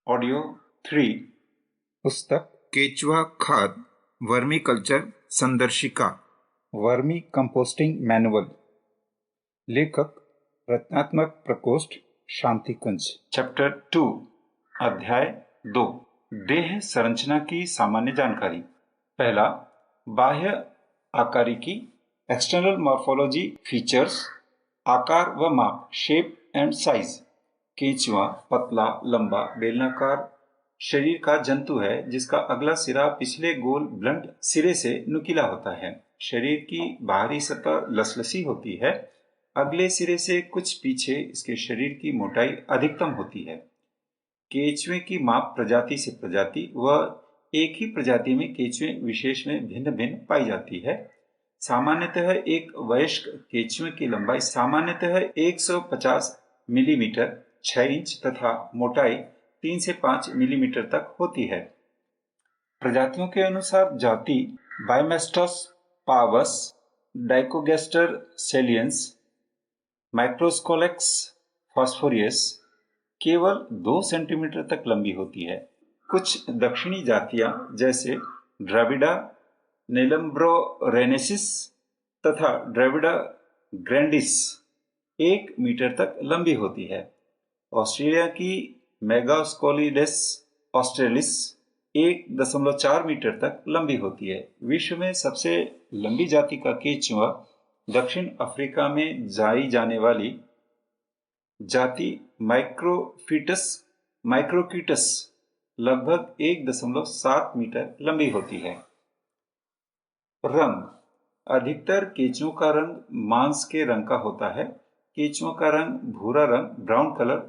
Audio 3। पुस्तक केचुआ खाद वर्मी कल्चर संदर्शिका, वर्मी कंपोस्टिंग मैनुअल। लेखक रत्नात्मक प्रकोष्ठ, शांति कुंज। चैप्टर 2, अध्याय 2, देह संरचना की सामान्य जानकारी। पहला, बाह्य आकारिकी, एक्सटर्नल मॉर्फोलॉजी फीचर्स, आकार व माप, शेप एंड साइज। केंचुआ पतला, लंबा, बेलनाकार शरीर का जंतु है जिसका अगला सिरा पिछले गोल ब्लंट सिरे से नुकीला होता है। शरीर की बाहरी सतह लसलसी होती है। अगले सिरे से कुछ पीछे इसके शरीर की मोटाई अधिकतम होती है। केंचुए की माप प्रजाति से प्रजाति व एक ही प्रजाति में केंचुए विशेष में भिन्न भिन्न पाई जाती है। सामान्यतः एक वयस्क केंचुए की लंबाई सामान्यतः 150 मिलीमीटर 6 इंच तथा मोटाई 3 से 5 मिलीमीटर तक होती है। प्रजातियों के अनुसार जाति बायोमेस्टस पावस, डाइकोगेस्टर सेलियंस, माइक्रोस्कोलेक्स फॉस्फोरियस केवल 2 सेंटीमीटर तक लंबी होती है। कुछ दक्षिणी जातियां जैसे ड्राविडा नेलम्ब्रोरेनेसिस तथा ड्राविडा ग्रैंडिस 1 मीटर तक लंबी होती है। ऑस्ट्रेलिया की मेगास्कोलिडेस ऑस्ट्रेलिस 1.4 मीटर तक लंबी होती है। विश्व में सबसे लंबी जाति का केंचुआ दक्षिण अफ्रीका में जाई जाने वाली जाति माइक्रोकीटस लगभग 1.7 मीटर लंबी होती है। रंग, अधिकतर केंचुओं का रंग मांस के रंग का होता है। केंचुओं का रंग भूरा रंग ब्राउन कलर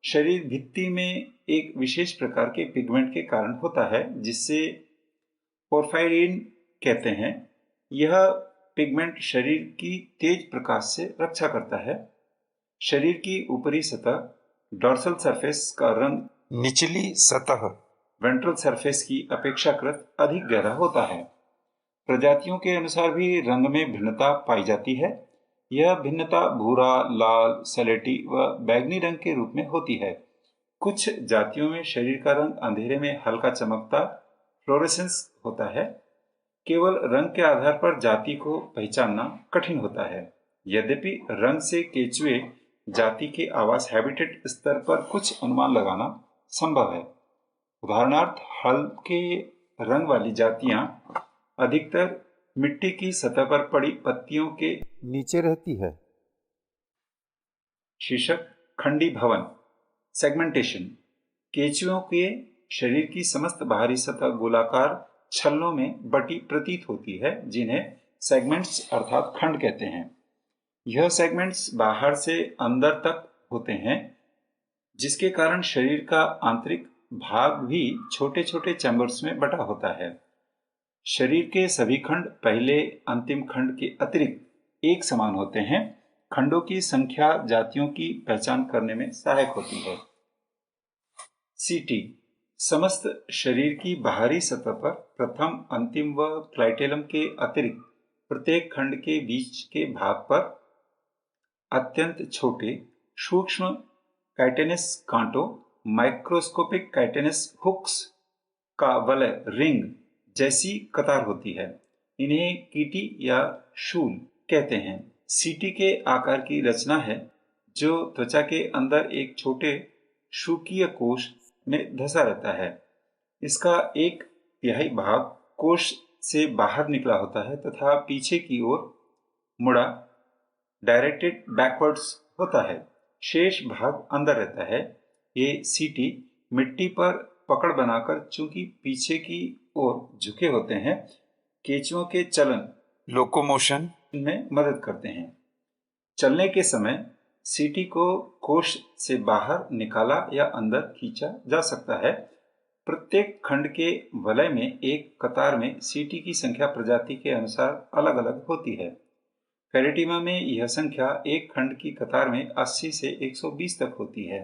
शरीर भित्ति में एक विशेष प्रकार के पिगमेंट के कारण होता है जिससे पोर्फायरिन कहते हैं। यह पिगमेंट शरीर की तेज प्रकाश से रक्षा करता है। शरीर की ऊपरी सतह डॉर्सल सरफेस का रंग निचली सतह वेंट्रल सरफेस की अपेक्षाकृत अधिक गहरा होता है। प्रजातियों के अनुसार भी रंग में भिन्नता पाई जाती है। यह भिन्नता भूरा, लाल, सलेटी व बैंगनी रंग के रूप में होती है। कुछ जातियों में शरीर का रंग अंधेरे में हल्का चमकता फ्लोरेसेंस होता है। केवल रंग के आधार पर जाति को पहचानना कठिन होता है। यद्यपि रंग से केंचुए जाति के आवास हैबिटेट स्तर पर कुछ अनुमान लगाना संभव है। उदाहरणार्थ, हल्के रंग वाली जातियां अधिकतर मिट्टी की सतह पर पड़ी पत्तियों के नीचे रहती है। शीर्षक खंडी भवन, सेगमेंटेशन। केंचुओं के शरीर की समस्त बाहरी सतह गोलाकार छल्लों में बटी प्रतीत होती है जिन्हें सेगमेंट्स अर्थात खंड कहते हैं। यह सेगमेंट्स बाहर से अंदर तक होते हैं जिसके कारण शरीर का आंतरिक भाग भी छोटे छोटे चैम्बर्स में बटा होता है। शरीर के सभी खंड पहले अंतिम खंड के अतिरिक्त एक समान होते हैं। खंडों की संख्या जातियों की पहचान करने में सहायक होती है। सीटी, समस्त शरीर की बाहरी सतह पर प्रथम, अंतिम व क्लाइटेलम के अतिरिक्त प्रत्येक खंड के बीच के भाग पर अत्यंत छोटे सूक्ष्म काइटेनस कांटों माइक्रोस्कोपिक काइटेनस हुक्स का वलय रिंग जैसी कतार होती है। इन्हें कीटी या शूल कहते हैं। सीटी के आकार की रचना है जो त्वचा के अंदर एक छोटे शुकीय कोश में धंसा रहता है। इसका 1/3 भाग कोश से बाहर निकला होता है तथा पीछे की ओर मुड़ा डायरेक्टेड बैकवर्ड्स होता है। शेष भाग अंदर रहता है। ये सीटी मिट्टी पर पकड़ बनाकर चूंकि पीछे की ओर झुके होते हैं, केंचुओं के चलन लोकोमोशन में मदद करते हैं। चलने के समय सीटी को कोश से बाहर निकाला या अंदर खींचा जा सकता है। प्रत्येक खंड के वलय में एक कतार में सीटी की संख्या प्रजाति के अनुसार अलग अलग होती है। फेरेटिमा में यह संख्या एक खंड की कतार में 80 से 120 तक होती है।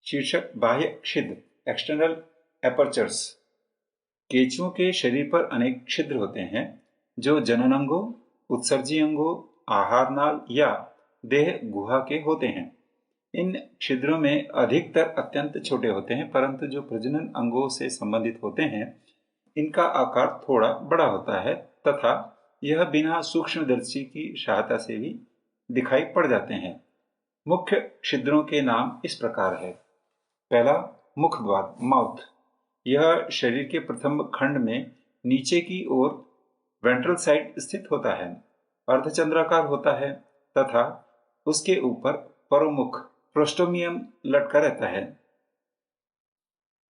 शीर्षक बाह्य छिद्र, एक्सटर्नल एपर्चर्स। केंचुओं के शरीर पर अनेक छिद्र होते हैं जो जनन अंगों, उत्सर्जी अंगों, आहार नाल या देह गुहा के होते हैं। इन छिद्रों में अधिकतर अत्यंत छोटे होते हैं, परंतु जो प्रजनन अंगों से संबंधित होते हैं इनका आकार थोड़ा बड़ा होता है तथा यह बिना सूक्ष्मदर्शी की सहायता से भी दिखाई पड़ जाते हैं। मुख्य छिद्रों के नाम इस प्रकार है। पहला, मुख द्वार, माउथ। यह शरीर के प्रथम खंड में नीचे की ओर वेंट्रल साइड स्थित होता है, अर्धचंद्राकार होता है तथा उसके ऊपर परोमुख प्रोस्टोमियम लटका रहता है।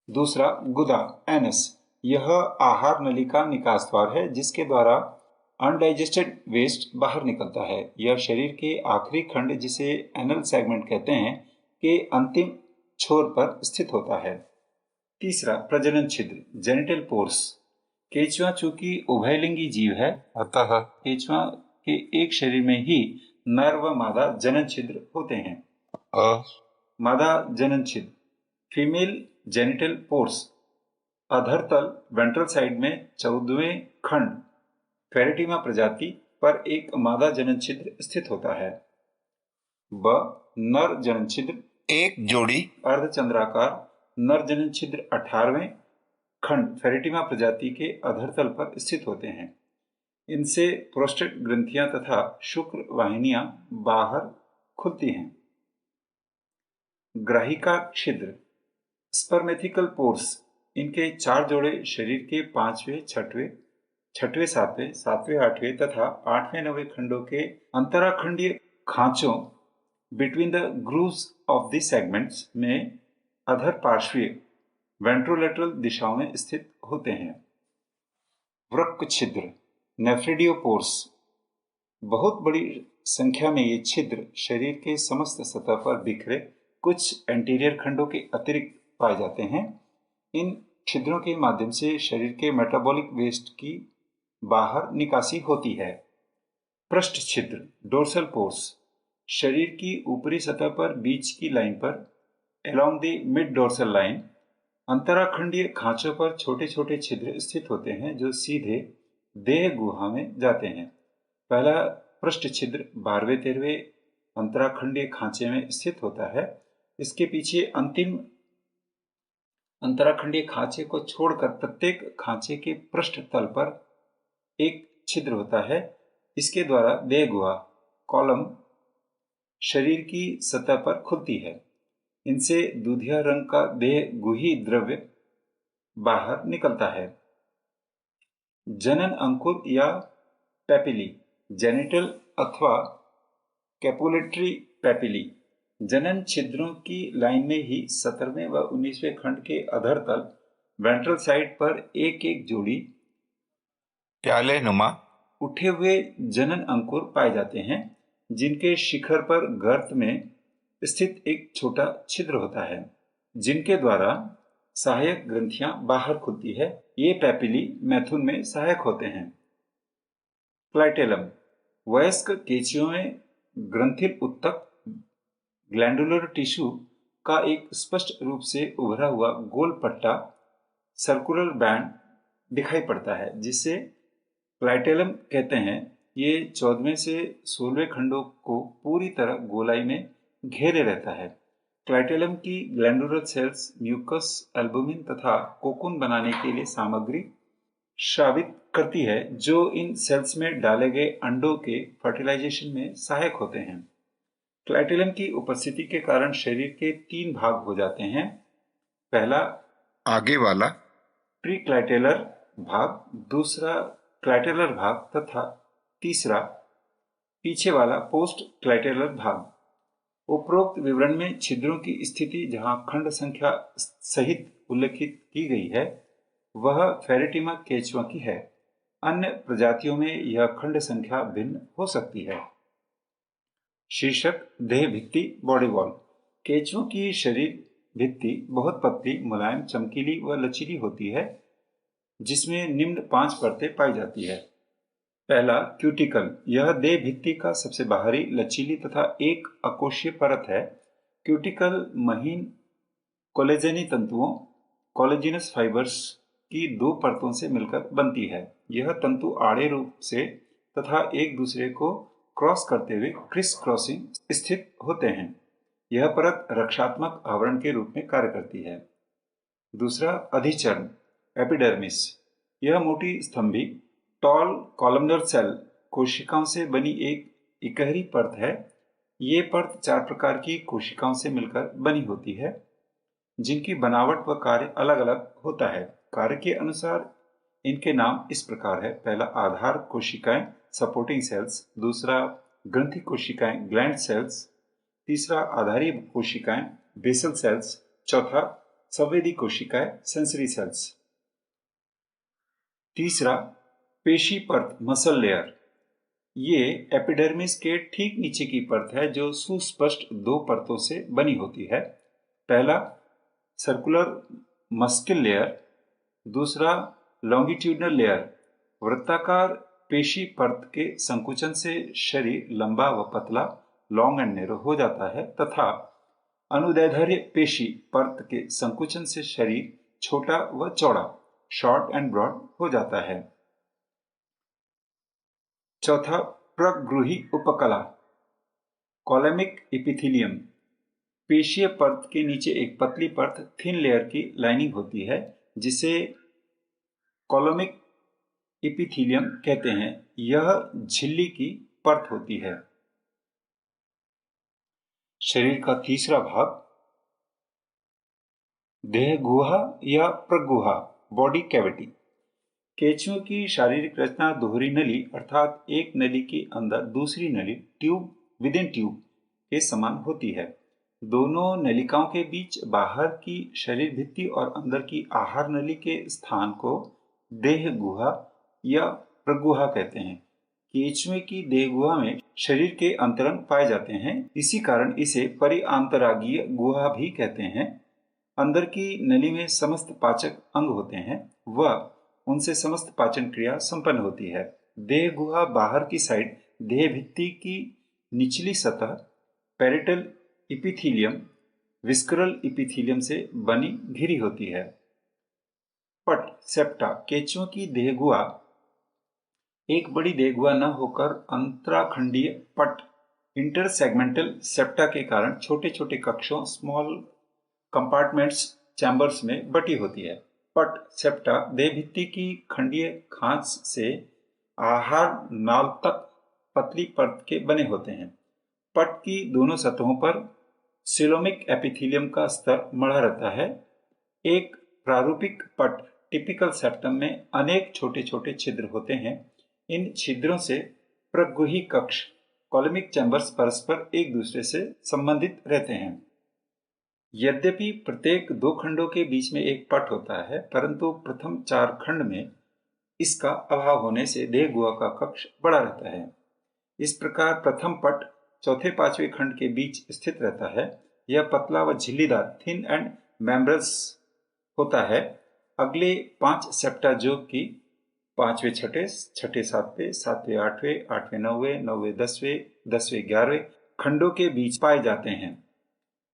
दूसरा, गुदा, एनस। यह आहार नली का निकास द्वार है जिसके द्वारा अनडाइजेस्टेड वेस्ट बाहर निकलता है। यह शरीर के आखिरी खंड, जिसे एनल सेगमेंट कहते हैं, के अंतिम छोर पर स्थित होता है। तीसरा, प्रजनन छिद्र, जेनिटल पोर्स। केंचुआ चूंकि उभयलिंगी जीव है, अतः केंचुआ के एक शरीर में ही नर व मादा जनन छिद्र होते हैं। मादा जनन छिद्र, फीमेल जेनिटल पोर्स, अधरतल वेंट्रल साइड में 14वें खंड फेरेटिमा प्रजाति पर एक मादा जनन छिद्र स्थित होता है। ब, नर जनन छिद्र, एक जोड़ी अर्धचंद्राकार नर जनन छिद्र 18वें खंड फेरेटिमा प्रजाति के अधरतल पर स्थित होते हैं। इनसे प्रोस्टेट ग्रंथियां तथा शुक्र वाहिनियां बाहर खुलती हैं। ग्राहिका छिद्र, स्पर्मेथिकल पोर्स। इनके 4 जोड़े शरीर के 5वें, 6वें, 6वें, 7वें, 7वें, 8वें तथा 8वें, 9वें खंडों के अंतराखंडीय खांचों between the grooves of the segments में अधर पार्श्वीय वेंट्रोलेटरल दिशाओं में स्थित होते हैं। वृक्क छिद्र, नेफ्रिडियोपोर्स। बहुत बड़ी संख्या में ये छिद्र शरीर के समस्त सतह पर बिखरे कुछ एंटीरियर खंडों के अतिरिक्त पाए जाते हैं। इन छिद्रों के माध्यम से शरीर के मेटाबॉलिक वेस्ट की बाहर निकासी होती है। पृष्ठ छिद्र, डोर्सल पोर्स। शरीर की ऊपरी सतह पर बीच की लाइन पर along the mid dorsal line अंतराखंडीय खांचों पर छोटे छोटे छिद्र स्थित होते हैं जो सीधे देह गुहा में जाते हैं। पहला पृष्ठ छिद्र 12वें 13वें अंतराखंडीय खांचे में स्थित होता है। इसके पीछे अंतिम अंतराखंडीय खांचे को छोड़कर प्रत्येक खांचे के पृष्ठ तल पर एक छिद्र होता है। इसके द्वारा देह गुहा, कॉलम, शरीर की सतह पर खुलती है। इनसे दूधिया रंग का देह गुही द्रव्य बाहर निकलता है। जनन अंकुर या पेपिली, जेनिटल अथवा कैपुलेटरी पेपिली। जनन छिद्रों की लाइन में ही 17वें व 19वें खंड के अधरतल वेंट्रल साइड पर एक एक जोड़ी प्याले नुमा उठे हुए जनन अंकुर पाए जाते हैं, जिनके शिखर पर गर्त में स्थित एक छोटा छिद्र होता है, जिनके द्वारा सहायक ग्रंथियां बाहर खुलती है। ये पेपिली मैथुन में सहायक होते हैं। क्लाइटेलम, वयस्क केंचुओं में ग्रंथिल उत्तक ग्लैंडुलर टिश्यू का एक स्पष्ट रूप से उभरा हुआ गोल पट्टा, सर्कुलर बैंड दिखाई पड़ता है, जिसे क्लाइटेलम कहते हैं। ये 14वें से 16वें खंडों को पूरी तरह गोलाई में घेरे रहता है। क्लाइटेलम की ग्लैंडुलर सेल्स म्यूकस, एल्बुमिन तथा कोकून बनाने के लिए सामग्री स्रावित करती है, जो इन सेल्स में डाले गए अंडों के फर्टिलाइजेशन में सहायक होते हैं। क्लाइटेलम की उपस्थिति के कारण शरीर के 3 भाग हो जाते हैं। पहला आगे वाला प्रीक्लाइटेलर भाग, दूसरा क्लाइटेलर भाग तथा तीसरा पीछे वाला पोस्ट क्लाइटेलर भाग। उपरोक्त विवरण में छिद्रों की स्थिति जहां खंड संख्या सहित उल्लेखित की गई है वह फेरेटिमा केंचुआ की है। अन्य प्रजातियों में यह खंड संख्या भिन्न हो सकती है। शीर्षक, देह भित्ति, बॉडी वॉल। केंचुओं की शरीर भित्ति बहुत पतली, मुलायम, चमकीली व लचीली होती है, जिसमें निम्न 5 परतें पाई जाती है। पहला, क्यूटिकल। यह देह भित्ति का सबसे बाहरी, लचीली तथा एक अकोशीय परत है। क्यूटिकल महीन कोलेजनी तंतुओं, कोलेजिनस फाइबर्स की 2 परतों से मिलकर बनती है। यह तंतु आड़े रूप से तथा एक दूसरे को क्रॉस करते हुए क्रिस क्रॉसिंग स्थित होते हैं। यह परत रक्षात्मक आवरण के रूप में कार्य करती है। दूसरा, अधिचर्म एपिडर्मिस। यह मोटी स्तंभी टॉल कॉलमनर सेल कोशिकाओं से बनी एक इकहरी परत है। ये परत 4 प्रकार की कोशिकाओं से मिलकर बनी होती है, जिनकी बनावट व कार्य अलग अलग होता है। कार्य के अनुसार इनके नाम इस प्रकार है। पहला, आधार कोशिकाएं सपोर्टिंग सेल्स। दूसरा, ग्रंथि कोशिकाएं ग्लैंड सेल्स। तीसरा, आधारी कोशिकाएं बेसल सेल्स। चौथा, संवेदी कोशिकाएं सेंसरी सेल्स। तीसरा, पेशी परत मसल लेयर। ये एपिडर्मिस के ठीक नीचे की परत है जो सुस्पष्ट 2 परतों से बनी होती है। पहला, सर्कुलर मस्कुलर लेयर। दूसरा, लॉन्गिट्यूडनल लेयर। वृत्ताकार पेशी परत के संकुचन से शरीर लंबा व पतला लॉन्ग एंड नैरो हो जाता है तथा अनुदैर्ध्य पेशी परत के संकुचन से शरीर छोटा व चौड़ा शॉर्ट एंड ब्रॉड हो जाता है। चौथा, प्रग्रुही उपकला कॉलमिक एपिथेलियम। पेशीय परत के नीचे एक पतली परत थिन लेयर की लाइनिंग होती है जिसे कॉलमिक एपिथेलियम कहते हैं। यह झिल्ली की परत होती है। शरीर का तीसरा भाग, देह गुहा या प्रगुहा बॉडी कैविटी। केंचुओं की शारीरिक रचना दोहरी नली अर्थात एक नली के अंदर दूसरी नली ट्यूब विद इन ट्यूब के समान होती है। दोनों नलिकाओं के बीच बाहर की शरीर भित्ति और अंदर की आहार नली के स्थान को देह गुहा या प्रगुहा कहते हैं। केंचुए की देह गुहा में शरीर के अंतरंग पाए जाते हैं, इसी कारण इसे परिआंतरागीय गुहा भी कहते हैं। अंदर की नली में समस्त पाचक अंग होते हैं व उनसे समस्त पाचन क्रिया संपन्न होती है। देह गुहा बाहर की साइड देह भित्ति की निचली सतह पेरिटल इपिथीलियम विस्करल इपिथीलियम से बनी घिरी होती है। पट सेप्टा। केंचुओं की देह गुहा एक बड़ी देह गुहा न होकर अंतराखंडीय पट इंटरसेगमेंटल सेप्टा के कारण छोटे छोटे कक्षों स्मॉल कंपार्टमेंट्स चैम्बर्स में बटी होती है। पट सेप्टा देह भित्ति की खंडीय खांच से आहार नाल तक पतली परत के बने होते हैं। पट की दोनों सतहों पर सिलोमिक एपिथेलियम का स्तर मढ़ा रहता है। एक प्रारूपिक पट टिपिकल सेप्टम में अनेक छोटे छोटे छिद्र होते हैं। इन छिद्रों से प्रगुही कक्ष कॉलमिक चैम्बर्स परस्पर एक दूसरे से संबंधित रहते हैं। यद्यपि प्रत्येक 2 खंडों के बीच में एक पट होता है, परंतु प्रथम 4 खंड में इसका अभाव होने से देह गुहा का कक्ष बड़ा रहता है। इस प्रकार प्रथम पट चौथे 5वें खंड के बीच स्थित रहता है। यह पतला व झिल्लीदार थिन एंड मेम्ब्रेनस होता है। अगले 5 सेप्टा जो कि 5वें छठे, छठे 7वें, 7वें 8वें, 8वें 9वें, 9वें 10वें, 10वें 11वें खंडों के बीच पाए जाते हैं।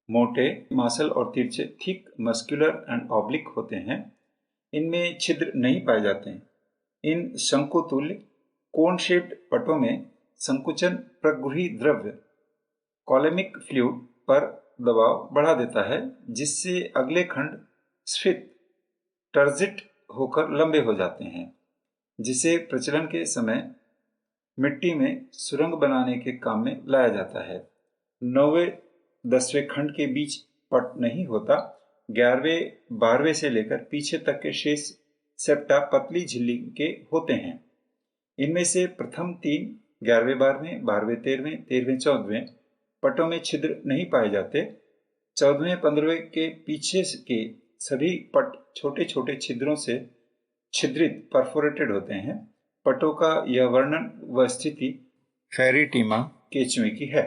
मोटे मासल और तिरछे थिक मस्कुलर एंड ऑब्लिक होते हैं। इनमें छिद्र नहीं पाए जाते हैं। इन शंकुतुल्य कोन शेप्ड पटों में संकुचन प्रगुही द्रव्य कॉलमिक फ्लूइड पर दबाव बढ़ा देता है, जिससे अगले खंड स्फीत टर्जिट होकर लंबे हो जाते हैं, जिसे प्रचलन के समय मिट्टी में सुरंग बनाने के काम में लाया जाता है। 9वें 10वें खंड के बीच पट नहीं होता। 11वें 12वें से लेकर पीछे तक के शेष सेप्टा पतली झिल्ली के होते हैं। इनमें से प्रथम 3 11वें 12वें, 12वें 13वें, 13वें 14वें पटों में छिद्र नहीं पाए जाते। 14वें 15वें के पीछे के सभी पट छोटे छोटे छिद्रों से छिद्रित परफोरेटेड होते हैं। पटों का यह वर्णन व स्थिति फेरिटीमा केंचुए की है।